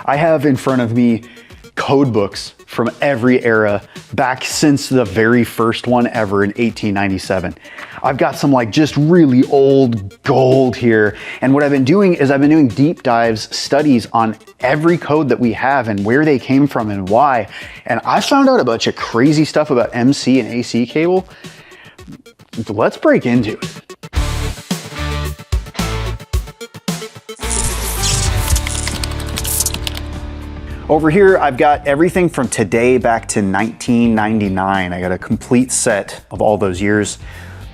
I have in front of me code books from every era back since the very first one ever in 1897. I've got some like just really old gold here. And what I've been doing is I've been doing deep dives, studies on every code that we have and where they came from and why. And I found out a bunch of crazy stuff about MC and AC cable. Let's break into it. Over here, I've got everything from today back to 1999. I got a complete set of all those years.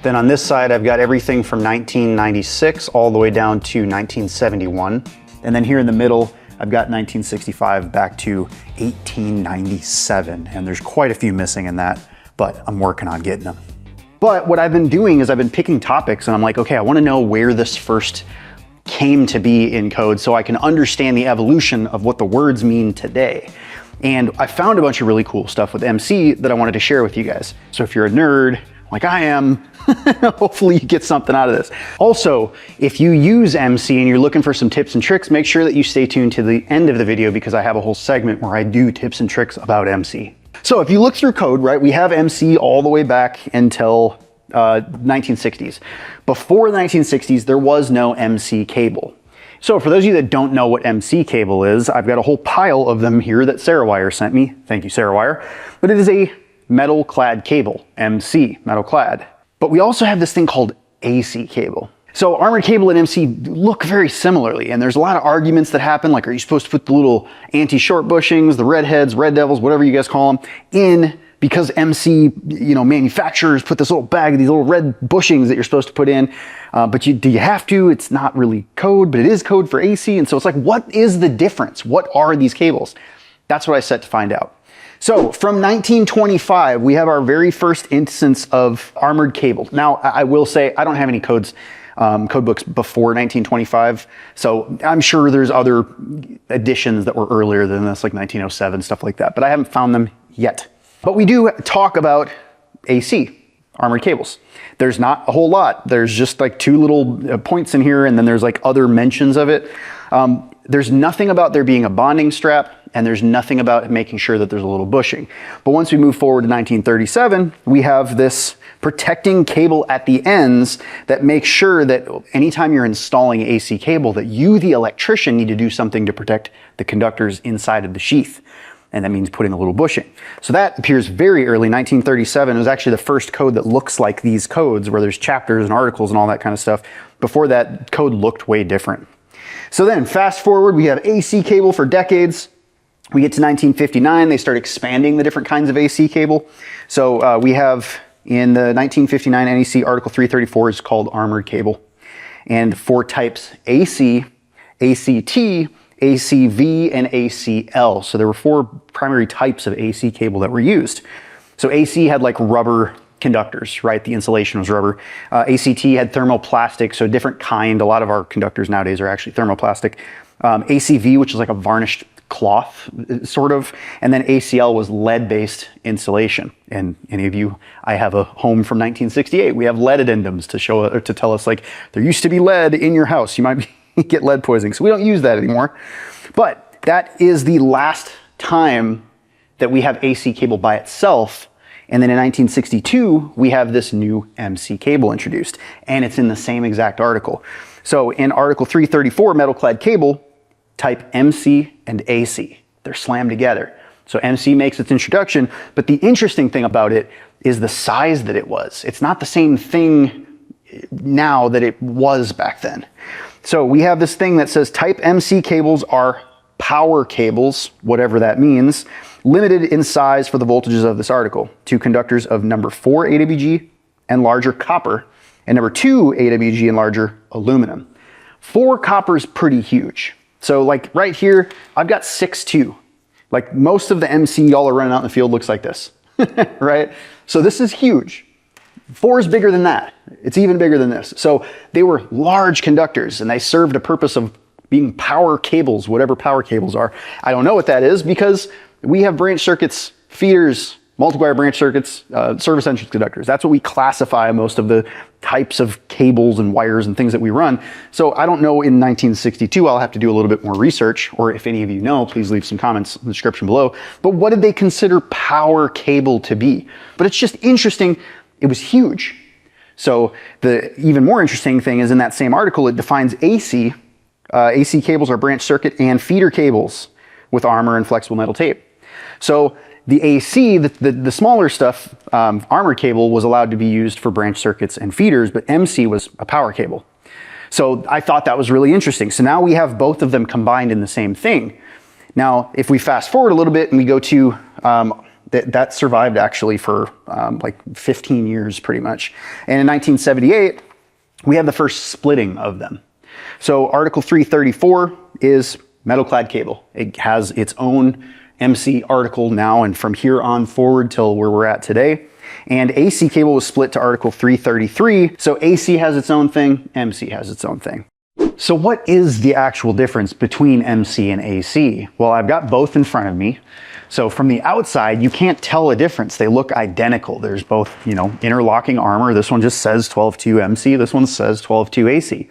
Then on this side, I've got everything from 1996 all the way down to 1971. And then here in the middle, I've got 1965 back to 1897. And there's quite a few missing in that, but I'm working on getting them. But what I've been doing is I've been picking topics and I'm like, okay, I want to know where this first came to be in code so I can understand the evolution of what the words mean today. And I found a bunch of really cool stuff with MC that I wanted to share with you guys. So if you're a nerd, like I am, hopefully you get something out of this. Also, if you use MC and you're looking for some tips and tricks, make sure that you stay tuned to the end of the video because I have a whole segment where I do tips and tricks about MC. So if you look through code, right, we have MC all the way back until 1960s. Before the 1960s, there was no MC cable. So for those of you that don't know what MC cable is, I've got a whole pile of them here that SarahWire sent me. Thank you, SarahWire. But it is a metal clad cable, MC, metal clad. But we also have this thing called AC cable. So armored cable and MC look very similarly, and there's a lot of arguments that happen, like are you supposed to put the little anti-short bushings, the redheads, red devils, whatever you guys call them, in because MC, manufacturers put this little bag of these little red bushings that you're supposed to put in, but do you have to? It's not really code, but it is code for AC, and so it's like, what is the difference? What are these cables? That's what I set to find out. So from 1925, we have our very first instance of armored cable. Now, I will say I don't have any code books before 1925, so I'm sure there's other editions that were earlier than this, like 1907, stuff like that, but I haven't found them yet. But we do talk about AC, armored cables. There's not a whole lot. There's just like two little points in here, and then there's like other mentions of it. There's nothing about there being a bonding strap, and there's nothing about making sure that there's a little bushing. But once we move forward to 1937, we have this protecting cable at the ends that makes sure that anytime you're installing AC cable, that you, the electrician, need to do something to protect the conductors inside of the sheath. And that means putting a little bushing. So that appears very early, 1937. It was actually the first code that looks like these codes, where there's chapters and articles and all that kind of stuff. Before that, code looked way different. So then, fast forward, we have AC cable for decades. We get to 1959, they start expanding the different kinds of AC cable. So we have, in the 1959 NEC Article 334 is called armored cable. And for types AC, ACT, ACV, and ACL. So there were four primary types of AC cable that were used. So AC had like rubber conductors, right? The insulation was rubber. ACT had thermoplastic, so a different kind. A lot of our conductors nowadays are actually thermoplastic. ACV, which is like a varnished cloth, sort of. And then ACL was lead-based insulation. And any of you, I have a home from 1968. We have lead addendums to show, or to tell us like, there used to be lead in your house. You might get lead poisoning. So we don't use that anymore. But that is the last time that we have AC cable by itself. And then in 1962, we have this new MC cable introduced, and it's in the same exact article. So in Article 334, metal clad cable, type MC and AC. They're slammed together. So MC makes its introduction, but the interesting thing about it is the size that it was. It's not the same thing now that it was back then. So we have this thing that says type MC cables are power cables, whatever that means, limited in size for the voltages of this article to conductors of number 4 AWG and larger copper, and number 2 AWG and larger aluminum. 4 copper is pretty huge. So like right here, I've got 6'2". Like most of the MC y'all are running out in the field looks like this, right? So this is huge. 4 is bigger than that. It's even bigger than this. So they were large conductors, and they served a purpose of being power cables, whatever power cables are. I don't know what that is because we have branch circuits, feeders, multiplier branch circuits, service entrance conductors. That's what we classify most of the types of cables and wires and things that we run. So I don't know in 1962, I'll have to do a little bit more research, or if any of you know, please leave some comments in the description below. But what did they consider power cable to be? But it's just interesting, it was huge. So the even more interesting thing is in that same article, it defines AC. AC cables are branch circuit and feeder cables with armor and flexible metal tape. So the AC, the smaller stuff, armored cable, was allowed to be used for branch circuits and feeders, but MC was a power cable. So I thought that was really interesting. So now we have both of them combined in the same thing. Now, if we fast forward a little bit and we go to, that survived actually for like 15 years pretty much. And in 1978, we have the first splitting of them. So Article 334 is metal clad cable. It has its own MC article now, and from here on forward till where we're at today. And AC cable was split to Article 333. So AC has its own thing, MC has its own thing. So what is the actual difference between MC and AC? Well, I've got both in front of me. So from the outside, you can't tell a difference. They look identical. There's both, interlocking armor. This one just says 12.2 MC. This one says 12.2 AC.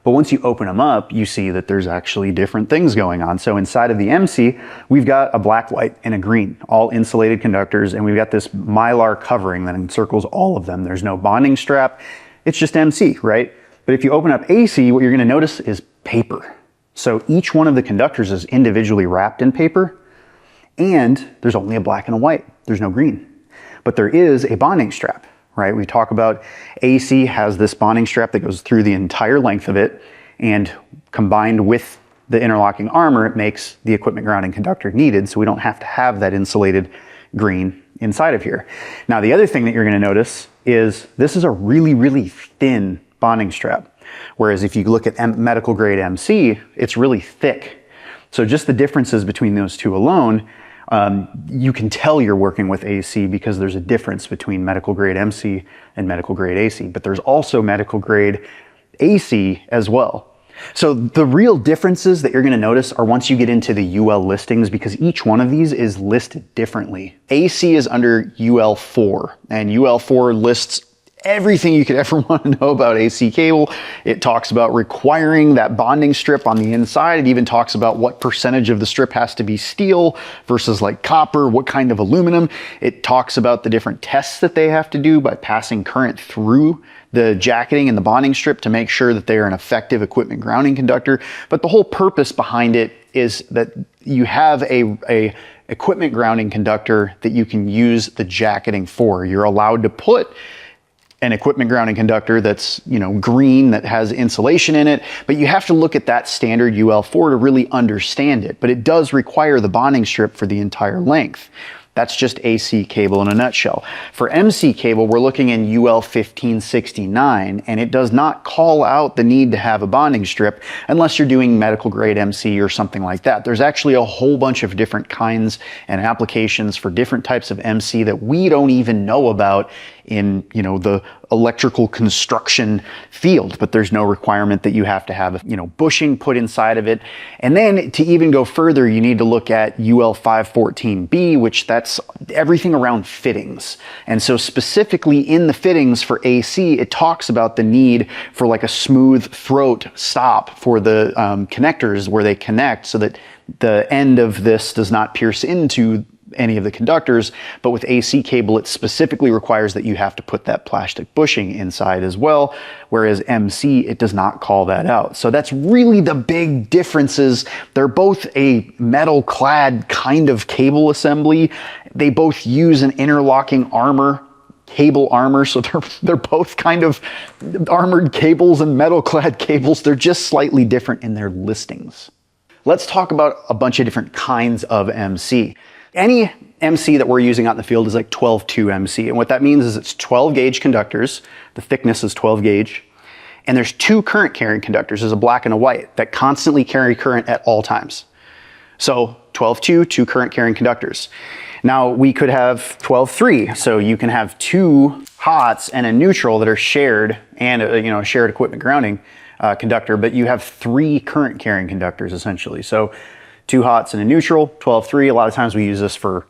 But once you open them up, you see that there's actually different things going on. So inside of the MC, we've got a black, white, and a green, all insulated conductors, and we've got this mylar covering that encircles all of them. There's no bonding strap. It's just MC, right? But if you open up AC, what you're gonna notice is paper. So each one of the conductors is individually wrapped in paper, and there's only a black and a white. There's no green. But there is a bonding strap. Right? We talk about AC has this bonding strap that goes through the entire length of it, and combined with the interlocking armor, it makes the equipment grounding conductor needed, so we don't have to have that insulated green inside of here. Now, the other thing that you're going to notice is this is a really, really thin bonding strap, whereas if you look at medical grade MC, it's really thick. So just the differences between those two alone, you can tell you're working with AC because there's a difference between medical grade MC and medical grade AC, but there's also medical grade AC as well. So the real differences that you're going to notice are once you get into the UL listings, because each one of these is listed differently. AC is under UL4, and UL4 lists everything you could ever want to know about AC cable. It talks about requiring that bonding strip on the inside. It even talks about what percentage of the strip has to be steel versus like copper, what kind of aluminum. It talks about the different tests that they have to do by passing current through the jacketing and the bonding strip to make sure that they are an effective equipment grounding conductor. But the whole purpose behind it is that you have a equipment grounding conductor that you can use the jacketing for. You're allowed to put an equipment grounding conductor that's, green, that has insulation in it, but you have to look at that standard UL4 to really understand it. But it does require the bonding strip for the entire length. That's just AC cable in a nutshell. For MC cable, we're looking in UL 1569, and it does not call out the need to have a bonding strip unless you're doing medical grade MC or something like that. There's actually a whole bunch of different kinds and applications for different types of MC that we don't even know about in the electrical construction field, but there's no requirement that you have to have bushing put inside of it. And then to even go further, you need to look at UL 514B, which that's everything around fittings. And so specifically in the fittings for AC, it talks about the need for like a smooth throat stop for the connectors where they connect, so that the end of this does not pierce into any of the conductors. But with AC cable, it specifically requires that you have to put that plastic bushing inside as well, whereas MC, it does not call that out. So that's really the big differences. They're both a metal clad kind of cable assembly. They both use an interlocking armor, cable armor, so they're both kind of armored cables and metal clad cables. They're just slightly different in their listings. Let's talk about a bunch of different kinds of MC. Any MC that we're using out in the field is like 12.2 MC. And what that means is it's 12 gauge conductors. The thickness is 12 gauge. And there's two current carrying conductors, there's a black and a white, that constantly carry current at all times. So 12.2, two current carrying conductors. Now we could have 12.3. So you can have two hots and a neutral that are shared, and a shared equipment grounding conductor, but you have three current carrying conductors essentially. So two hots and a neutral, 12.3. A lot of times we use this for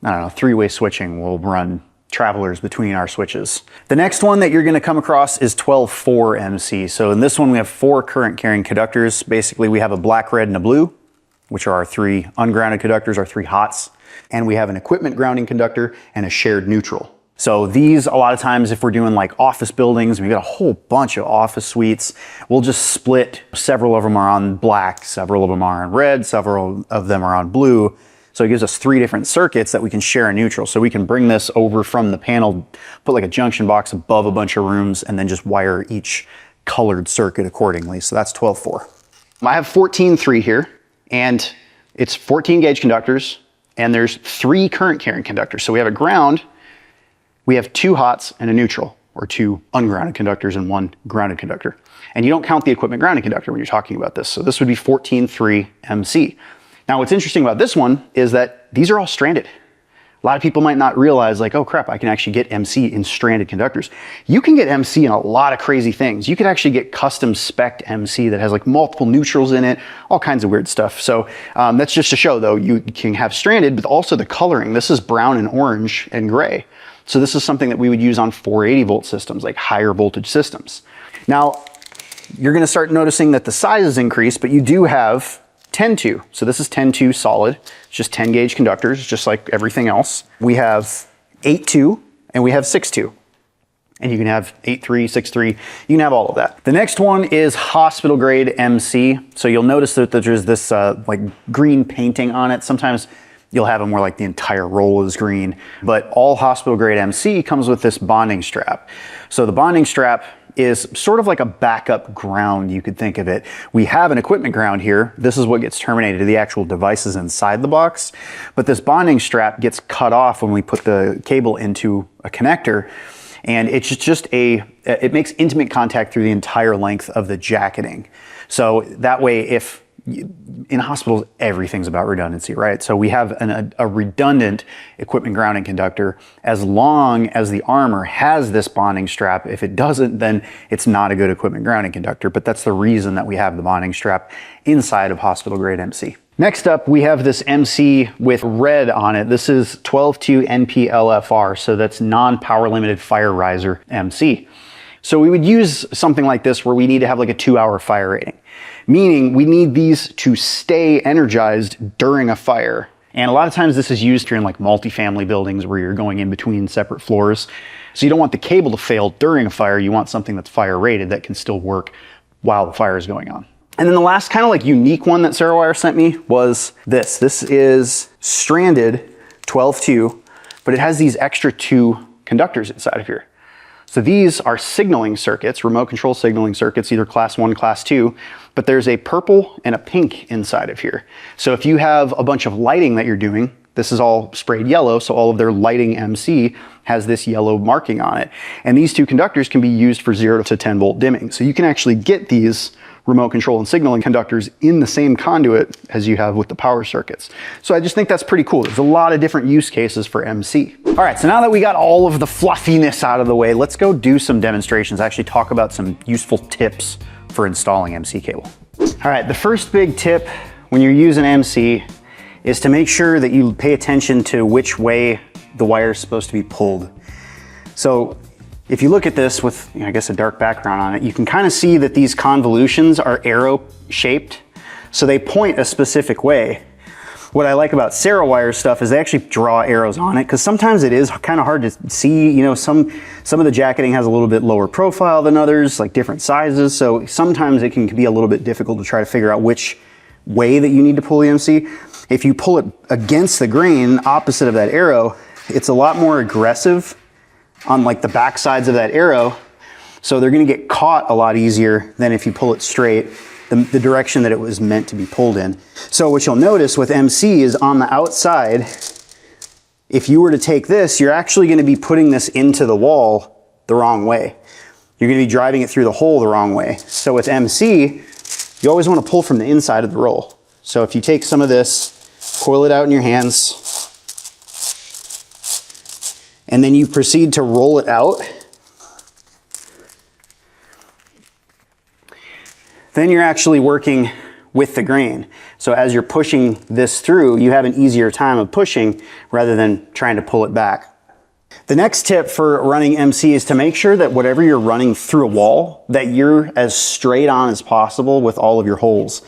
I don't know, three-way switching will run travelers between our switches. The next one that you're going to come across is 12-4 MC. So in this one, we have 4 current carrying conductors. Basically, we have a black, red, and a blue, which are our 3 ungrounded conductors, our 3 hots. And we have an equipment grounding conductor and a shared neutral. So these, a lot of times, if we're doing like office buildings, we've got a whole bunch of office suites, we'll just split. Several of them are on black, several of them are on red, several of them are on blue. So it gives us 3 different circuits that we can share a neutral. So we can bring this over from the panel, put like a junction box above a bunch of rooms, and then just wire each colored circuit accordingly. So that's 12-4. I have 14-3 here, and it's 14 gauge conductors, and there's 3 current carrying conductors. So we have a ground, we have 2 hots and a neutral, or 2 ungrounded conductors and 1 grounded conductor. And you don't count the equipment grounding conductor when you're talking about this. So this would be 14-3 MC. Now, what's interesting about this one is that these are all stranded. A lot of people might not realize, like, oh crap, I can actually get MC in stranded conductors. You can get MC in a lot of crazy things. You could actually get custom spec'd MC that has like multiple neutrals in it, all kinds of weird stuff. So that's just to show, though, you can have stranded, but also the coloring. This is brown and orange and gray. So this is something that we would use on 480 volt systems, like higher voltage systems. Now, you're going to start noticing that the sizes increase, but you do have 10-2. So this is 10-2 solid. It's just 10 gauge conductors, just like everything else. We have 8-2 and we have 6-2. And you can have 8-3, 6-3, you can have all of that. The next one is hospital grade MC. So you'll notice that there's this like green painting on it. Sometimes you'll have them where like the entire roll is green, but all hospital grade MC comes with this bonding strap. So the bonding strap is sort of like a backup ground, you could think of it. We have an equipment ground here. This is what gets terminated to the actual devices inside the box. But this bonding strap gets cut off when we put the cable into a connector. And it's just it makes intimate contact through the entire length of the jacketing. So that way, if in hospitals, everything's about redundancy, right? So we have a redundant equipment grounding conductor as long as the armor has this bonding strap. If it doesn't, then it's not a good equipment grounding conductor, but that's the reason that we have the bonding strap inside of hospital grade MC. Next up, we have this MC with red on it. This is 12-2 NPLFR, so that's non-power limited fire riser MC. So we would use something like this where we need to have like a 2-hour fire rating. Meaning we need these to stay energized during a fire. And a lot of times this is used here in like multifamily buildings where you're going in between separate floors. So you don't want the cable to fail during a fire. You want something that's fire rated that can still work while the fire is going on. And then the last kind of like unique one that SarahWire sent me was this. This is stranded 12-2, but it has these extra 2 conductors inside of here. So these are signaling circuits, remote control signaling circuits, either class 1, class 2, but there's a purple and a pink inside of here. So if you have a bunch of lighting that you're doing, this is all sprayed yellow, so all of their lighting MC has this yellow marking on it. And these 2 conductors can be used for 0 to 10 volt dimming. So you can actually get these remote control and signaling conductors in the same conduit as you have with the power circuits. So I just think that's pretty cool. There's a lot of different use cases for MC. All right, so now that we got all of the fluffiness out of the way, let's go do some demonstrations, actually talk about some useful tips for installing MC cable. All right, the first big tip when you're using MC is to make sure that you pay attention to which way the wire is supposed to be pulled. So if you look at this with, I guess, a dark background on it, you can kind of see that these convolutions are arrow shaped. So they point a specific way. What I like about SarahWire stuff is they actually draw arrows on it, because sometimes it is kind of hard to see. You know, some of the jacketing has a little bit lower profile than others, like different sizes. So sometimes it can be a little bit difficult to try to figure out which way that you need to pull the MC. If you pull it against the grain, opposite of that arrow, it's a lot more aggressive on like the back sides of that arrow. So they're going to get caught a lot easier than if you pull it straight, the direction that it was meant to be pulled in. So what you'll notice with MC is on the outside, if you were to take this, you're actually going to be putting this into the wall the wrong way. You're going to be driving it through the hole the wrong way. So with MC, you always want to pull from the inside of the roll. So if you take some of this, coil it out in your hands, and then you proceed to roll it out, then you're actually working with the grain. So as you're pushing this through, you have an easier time of pushing rather than trying to pull it back. The next tip for running MC is to make sure that whatever you're running through a wall, that you're as straight on as possible with all of your holes.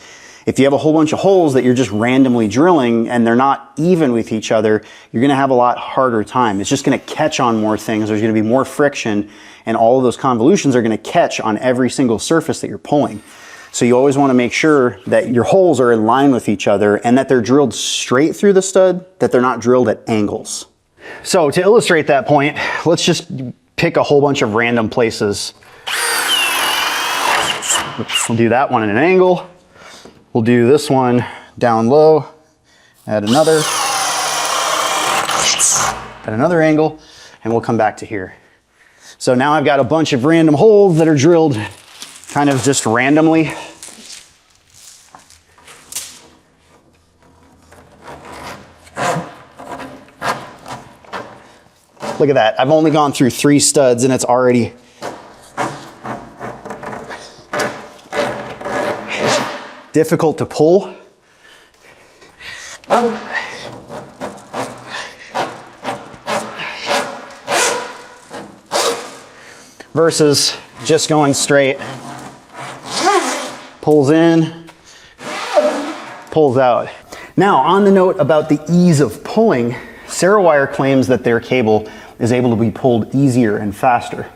If you have a whole bunch of holes that you're just randomly drilling and they're not even with each other, you're gonna have a lot harder time. It's just gonna catch on more things. There's gonna be more friction, and all of those convolutions are gonna catch on every single surface that you're pulling. So you always wanna make sure that your holes are in line with each other and that they're drilled straight through the stud, that they're not drilled at angles. So to illustrate that point, let's just pick a whole bunch of random places. We'll do that one at an angle. We'll do this one down low, at another angle, and we'll come back to here. So now I've got a bunch of random holes that are drilled kind of just randomly. Look at that. I've only gone through 3 studs and it's already difficult to pull. Versus just going straight. Pulls in, pulls out. Now, on the note about the ease of pulling, Sarawire claims that their cable is able to be pulled easier and faster.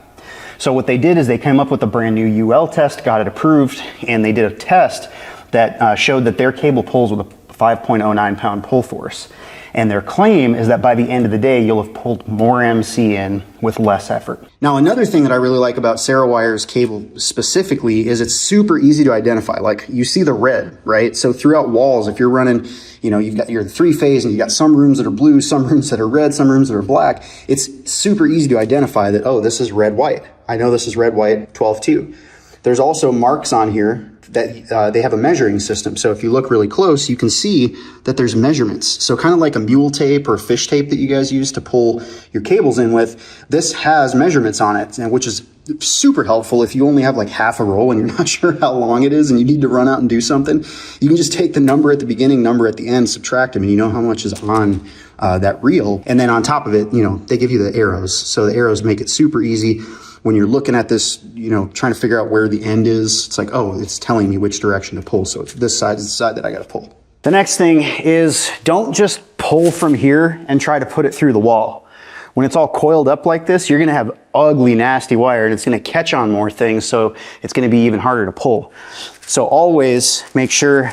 So what they did is they came up with a brand new UL test, got it approved, and they did a test that showed that their cable pulls with a 5.09 pound pull force. And their claim is that by the end of the day, you'll have pulled more MC in with less effort. Now, another thing that I really like about Sarawire's cable specifically is it's super easy to identify. Like, you see the red, right? So throughout walls, if you're running, you know, you've got your 3-phase and you've got some rooms that are blue, some rooms that are red, some rooms that are black. It's super easy to identify that, oh, this is red, white. I know this is red, white, 12-2. There's also marks on here that they have a measuring system. So if you look really close, you can see that there's measurements. So kind of like a mule tape or fish tape that you guys use to pull your cables in with, this has measurements on it, and which is super helpful if you only have like half a roll and you're not sure how long it is and you need to run out and do something. You can just take the number at the beginning, number at the end, subtract them, and you know how much is on that reel. And then on top of it, you know, they give you the arrows. So the arrows make it super easy. When you're looking at this, you know, trying to figure out where the end is, it's like, oh, it's telling me which direction to pull. So if this side is the side that I got to pull. The next thing is, don't just pull from here and try to put it through the wall. When it's all coiled up like this, you're going to have ugly, nasty wire, and it's going to catch on more things. So it's going to be even harder to pull. So always make sure,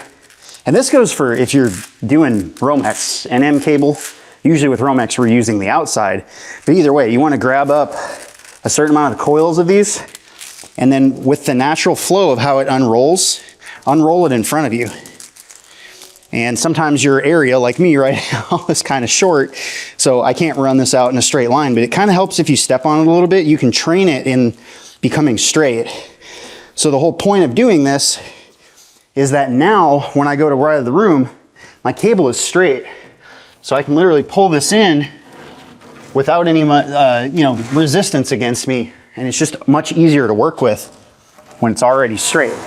and this goes for if you're doing Romex and M cable. Usually with Romex, we're using the outside. But either way, you want to grab up a certain amount of the coils of these, and then with the natural flow of how it unrolls, unroll it in front of you. And sometimes your area, like me right now, is kind of short, so I can't run this out in a straight line, but it kind of helps if you step on it a little bit. You can train it in becoming straight. So the whole point of doing this is that now when I go to right of the room, my cable is straight. So I can literally pull this in without any you know, resistance against me, and it's just much easier to work with when it's already straight.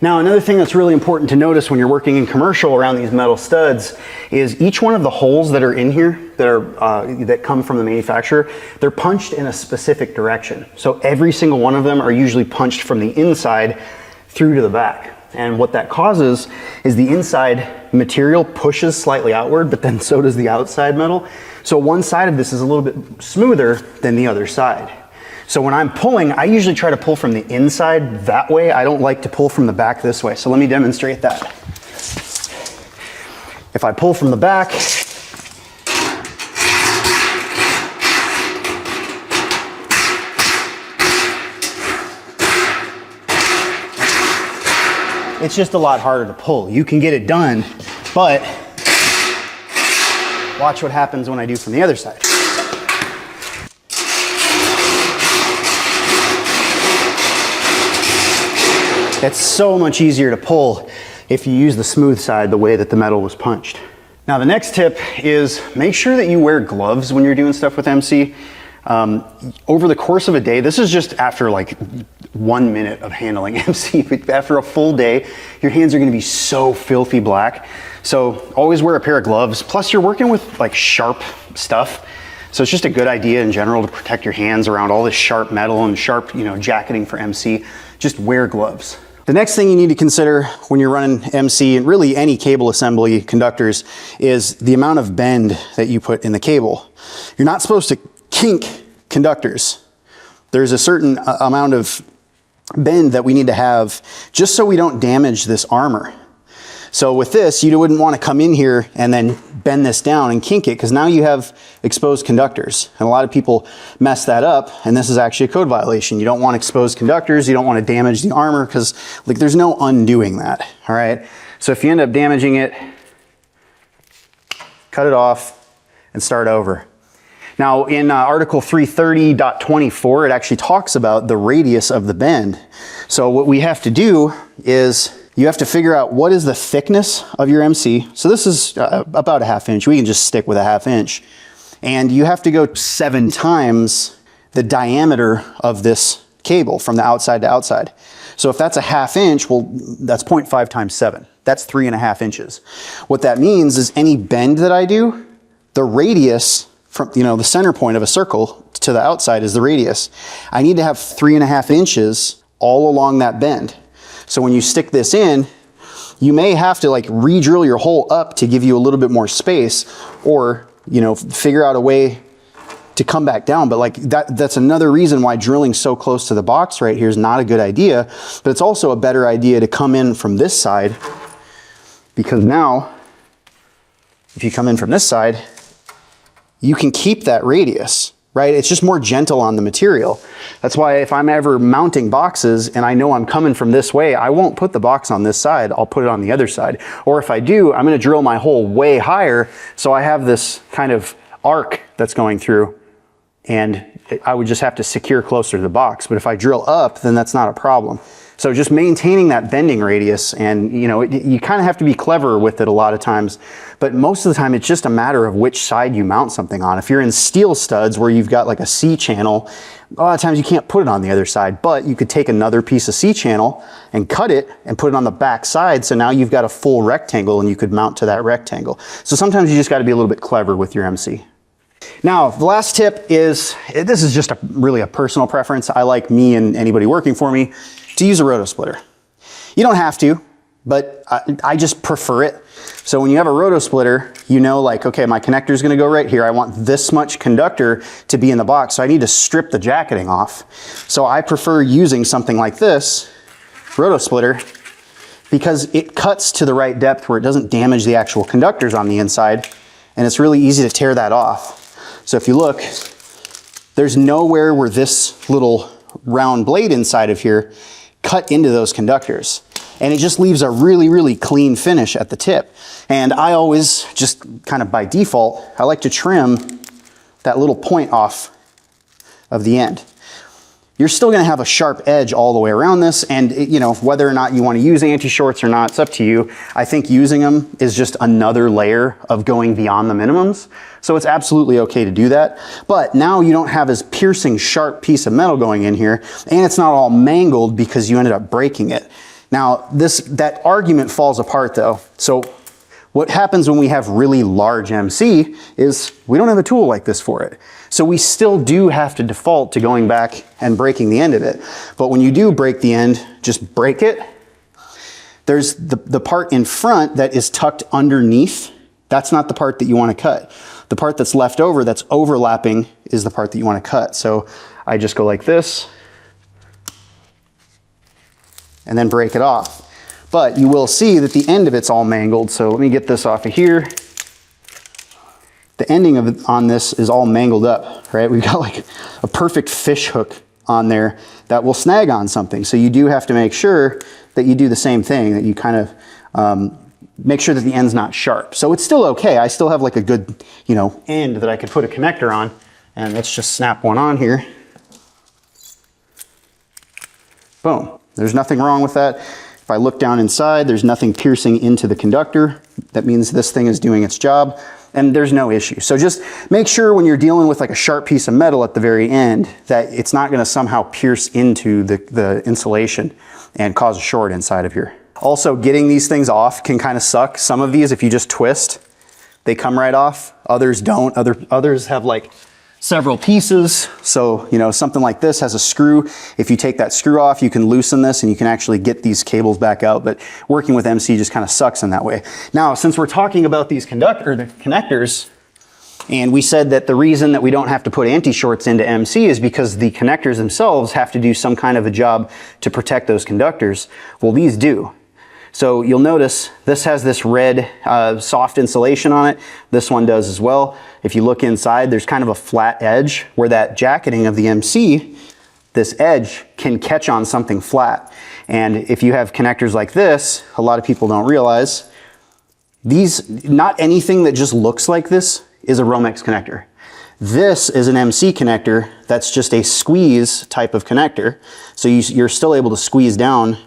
Now, another thing that's really important to notice when you're working in commercial around these metal studs is each one of the holes that are in here that are that come from the manufacturer, they're punched in a specific direction. So every single one of them are usually punched from the inside through to the back. And what that causes is the inside material pushes slightly outward, but then so does the outside metal. So one side of this is a little bit smoother than the other side. So when I'm pulling, I usually try to pull from the inside that way. I don't like to pull from the back this way. So let me demonstrate that. If I pull from the back, it's just a lot harder to pull. You can get it done, but watch what happens when I do from the other side. It's so much easier to pull if you use the smooth side the way that the metal was punched. Now the next tip is make sure that you wear gloves when you're doing stuff with MC. Over the course of a day, this is just after like 1 minute of handling MC, but after a full day, your hands are gonna be so filthy black. So always wear a pair of gloves. Plus you're working with like sharp stuff. So it's just a good idea in general to protect your hands around all this sharp metal and sharp, jacketing for MC. Just wear gloves. The next thing you need to consider when you're running MC and really any cable assembly conductors is the amount of bend that you put in the cable. You're not supposed to kink conductors. There's a certain amount of bend that we need to have just so we don't damage this armor. So with this, you wouldn't want to come in here and then bend this down and kink it, because now you have exposed conductors. And a lot of people mess that up, and this is actually a code violation. You don't want exposed conductors, you don't want to damage the armor, because like there's no undoing that, all right? So if you end up damaging it, cut it off and start over. Now in Article 330.24, it actually talks about the radius of the bend. So what we have to do is you have to figure out what is the thickness of your MC. So this is about a 1/2 inch. We can just stick with a 1/2 inch. And you have to go 7 times the diameter of this cable from the outside to outside. So if that's a 1/2 inch, well, that's 0.5 times 7. That's 3.5 inches. What that means is any bend that I do, the radius from, the center point of a circle to the outside is the radius. I need to have 3.5 inches all along that bend. So when you stick this in, you may have to like re-drill your hole up to give you a little bit more space, or, figure out a way to come back down. But like that's another reason why drilling so close to the box right here is not a good idea. But it's also a better idea to come in from this side, because now if you come in from this side, you can keep that radius, right? It's just more gentle on the material. That's why if I'm ever mounting boxes and I know I'm coming from this way, I won't put the box on this side, I'll put it on the other side. Or if I do, I'm gonna drill my hole way higher, so I have this kind of arc that's going through, and I would just have to secure closer to the box. But if I drill up, then that's not a problem. So just maintaining that bending radius, and you kind of have to be clever with it a lot of times, but most of the time it's just a matter of which side you mount something on. If you're in steel studs where you've got like a C channel, a lot of times you can't put it on the other side, but you could take another piece of C channel and cut it and put it on the back side, so now you've got a full rectangle and you could mount to that rectangle. So sometimes you just got to be a little bit clever with your MC. Now, the last tip is, this is just really a personal preference. I like me and anybody working for me to use a rotosplitter. You don't have to, but I just prefer it. So when you have a rotosplitter, like, okay, my connector is going to go right here. I want this much conductor to be in the box, so I need to strip the jacketing off. So I prefer using something like this, rotosplitter, because it cuts to the right depth where it doesn't damage the actual conductors on the inside, and it's really easy to tear that off. So if you look, there's nowhere where this little round blade inside of here cut into those conductors. And it just leaves a really, really clean finish at the tip. And I always, just kind of by default, I like to trim that little point off of the end. You're still gonna have a sharp edge all the way around this, and whether or not you wanna use anti-shorts or not, it's up to you. I think using them is just another layer of going beyond the minimums. So it's absolutely okay to do that. But now you don't have this piercing sharp piece of metal going in here, and it's not all mangled because you ended up breaking it. Now that argument falls apart though. So what happens when we have really large MC is we don't have a tool like this for it. So we still do have to default to going back and breaking the end of it. But when you do break the end, just break it. There's the part in front that is tucked underneath. That's not the part that you want to cut. The part that's left over, that's overlapping, is the part that you want to cut. So I just go like this and then break it off. But you will see that the end of it's all mangled. So let me get this off of here. The ending of it on this is all mangled up, right? We've got like a perfect fish hook on there that will snag on something. So you do have to make sure that you do the same thing, that you kind of make sure that the end's not sharp. So it's still okay. I still have like a good, end that I could put a connector on. And let's just snap one on here. Boom. There's nothing wrong with that. If I look down inside, there's nothing piercing into the conductor. That means this thing is doing its job. and there's no issue. So just make sure when you're dealing with like a sharp piece of metal at the very end that it's not gonna somehow pierce into the insulation and cause a short inside of here. Also, getting these things off can kind of suck. Some of these, if you just twist, they come right off. Others don't. Others have like several pieces. So, you know, something like this has a screw. If you take that screw off, you can loosen this and you can actually get these cables back out. But working with MC just kind of sucks in that way. Now, since we're talking about these the connectors, and we said that the reason that we don't have to put anti-shorts into MC is because the connectors themselves have to do some kind of a job to protect those conductors. Well, these do. So you'll notice this has this red soft insulation on it. This one does as well. If you look inside, there's kind of a flat edge where that jacketing of the MC, this edge can catch on something flat. And if you have connectors like this, a lot of people don't realize, not anything that just looks like this is a Romex connector. This is an MC connector that's just a squeeze type of connector. So you're still able to squeeze down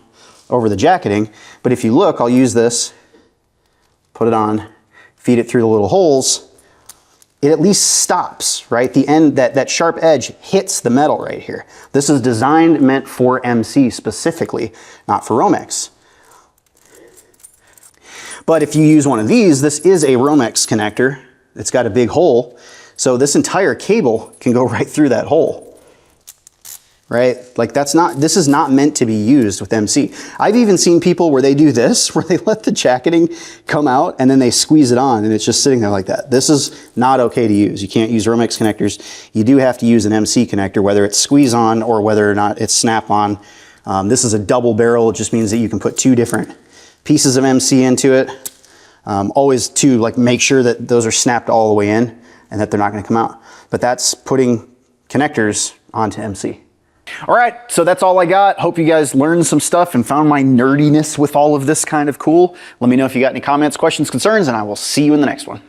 over the jacketing, but if you look, I'll use this, put it on, feed it through the little holes, it at least stops, right? The end, that sharp edge hits the metal right here. This is meant for MC specifically, not for Romex. But if you use one of these, this is a Romex connector. It's got a big hole, so this entire cable can go right through that hole. Right? Like this is not meant to be used with MC. I've even seen people where they do this, where they let the jacketing come out and then they squeeze it on and it's just sitting there like that. This is not okay to use. You can't use Romex connectors. You do have to use an MC connector, whether it's squeeze on or whether or not it's snap on. This is a double barrel. It just means that you can put two different pieces of MC into it. Always to like make sure that those are snapped all the way in and that they're not going to come out. But that's putting connectors onto MC. All right, so that's all I got. Hope you guys learned some stuff and found my nerdiness with all of this kind of cool. Let me know if you got any comments, questions, concerns, and I will see you in the next one.